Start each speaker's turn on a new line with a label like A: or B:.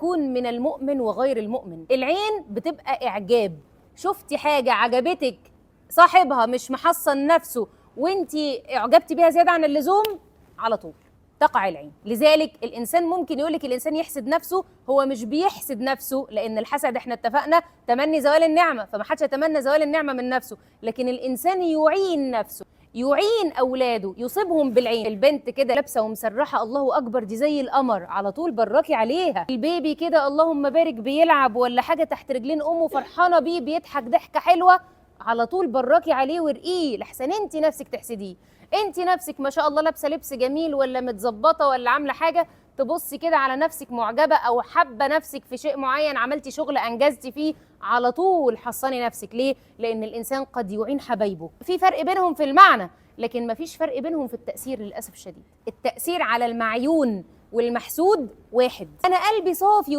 A: تكون من المؤمن وغير المؤمن. العين بتبقى إعجاب، شفتي حاجة عجبتك، صاحبها مش محصن نفسه وانتي اعجبتي بيها زيادة عن اللزوم، على طول تقع العين. لذلك الإنسان ممكن يقولك الإنسان يحسد نفسه، هو مش بيحسد نفسه، لأن الحسد احنا اتفقنا تمني زوال النعمة، فما حدش يتمنى زوال النعمة من نفسه، لكن الإنسان يعين نفسه، يعين أولاده، يصيبهم بالعين. البنت كده لابسة ومسرحة، الله أكبر دي زي القمر، على طول براكي عليها. البيبي كده اللهم بارك بيلعب ولا حاجة تحت رجلين أمه فرحانة بيه، بيضحك ضحكة حلوة، على طول براكي عليه وارقيه، لحسن انت نفسك تحسديه. انت نفسك ما شاء الله لابسه لبس جميل ولا متظبطه ولا عامله حاجه، تبصي كده على نفسك معجبه او حابه نفسك في شيء معين، عملتي شغل انجزتي فيه، على طول حصني نفسك. ليه؟ لان الانسان قد يعين حبايبه. في فرق بينهم في المعنى، لكن ما فيش فرق بينهم في التاثير للاسف الشديد. التاثير على المعيون والمحسود واحد. انا قلبي صافي